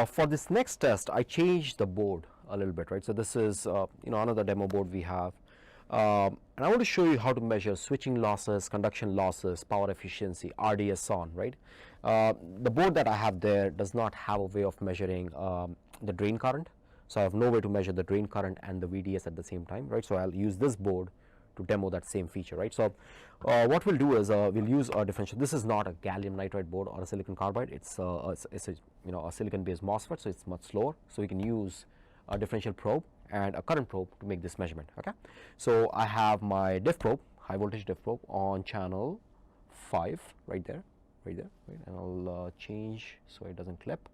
For this next test, I changed the board a little bit, right? So this is another demo board we have, and I want to show you how to measure switching losses, conduction losses, power efficiency, RdsOn, right? The board that I have there does not have a way of measuring the drain current, so I have no way to measure the drain current and the VDS at the same time, right? So I'll use this board to demo that same feature, right? So what we'll do is we'll use a differential. This is not a gallium nitride board or a silicon carbide. It's a silicon based MOSFET, so it's much slower. So we can use a differential probe and a current probe to make this measurement. Okay, so I have my diff probe, high voltage diff probe, on channel 5 right there, right, and I'll change so it doesn't clip,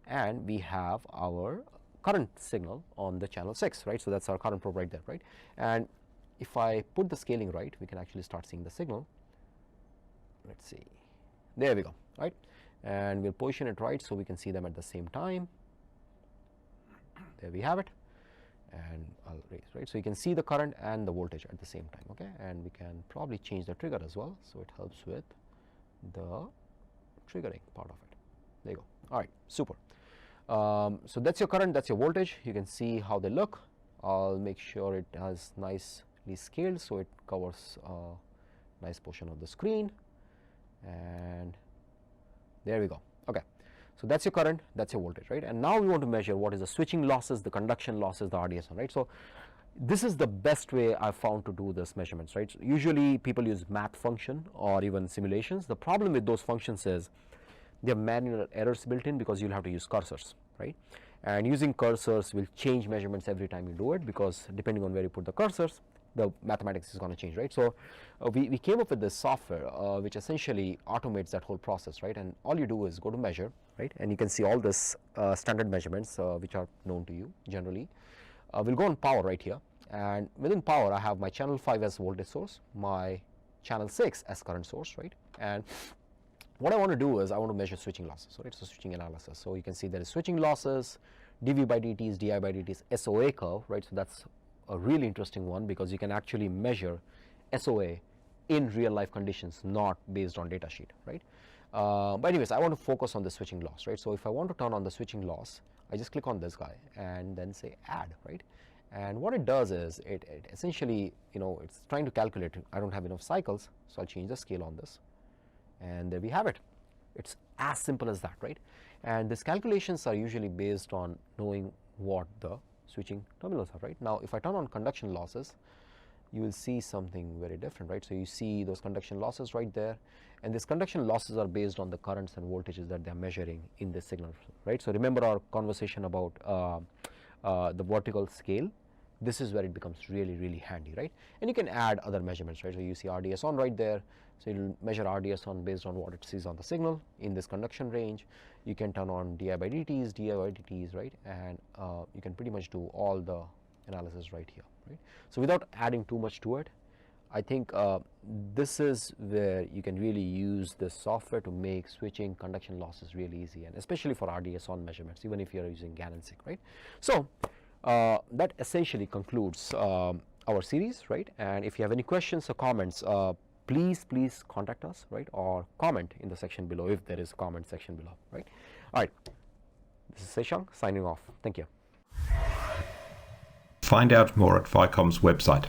and we have our current signal on the channel 6, right? So that's our current probe right there, right? And if I put the scaling right, we can actually start seeing the signal. Let's see, there we go, right? And we'll position it right so we can see them at the same time. There we have it, and I'll raise, right? So you can see the current and the voltage at the same time, okay? And we can probably change the trigger as well, so it helps with the triggering part of it. There you go. All right, super. So that's your current, that's your voltage. You can see how they look. I'll make sure it has nicely scaled so it covers a nice portion of the screen, and there we go. Okay, so that's your current, that's your voltage, right? And now we want to measure what is the switching losses, the conduction losses, the RdsOn, right? So this is the best way I've found to do this measurements, right? So usually people use math function or even simulations. The problem with those functions is they have manual errors built in because you'll have to use cursors, right? And using cursors will change measurements every time you do it, because depending on where you put the cursors, the mathematics is going to change, right? So we came up with this software which essentially automates that whole process, right? And all you do is go to measure, right? And you can see all this standard measurements which are known to you generally. We'll go on power right here, and within power I have my channel 5 as voltage source, my channel 6 as current source, right? And what I want to do is I want to measure switching losses, so it's a switching analysis. So you can see there is switching losses, dV by dt is di by dt is SOA curve, right? So that's a really interesting one because you can actually measure SOA in real life conditions, not based on data sheet, right? But anyways, I want to focus on the switching loss, right? So if I want to turn on the switching loss, I just click on this guy and then say add, right? And what it does is it essentially, it's trying to calculate. I don't have enough cycles, so I'll change the scale on this, and there we have it. It's as simple as that, right? And these calculations are usually based on knowing what the switching terminals are, right? Now if I turn on conduction losses, you will see something very different, right? So you see those conduction losses right there, and these conduction losses are based on the currents and voltages that they are measuring in this signal, right? So remember our conversation about the vertical scale. This is where it becomes really handy, right? And you can add other measurements, right? So you see RdsOn right there, so you'll measure RdsOn based on what it sees on the signal in this conduction range. You can turn on di by dts, right? And you can pretty much do all the analysis right here, right? So without adding too much to it, I think this is where you can really use this software to make switching conduction losses really easy, and especially for RdsOn measurements, even if you're using GAN and SiC, right? So that essentially concludes our series, right? And if you have any questions or comments, please contact us, right? Or comment in the section below if there is a comment section below, right? All right, this is Seshang signing off. Thank you. Find out more at Vicom's website.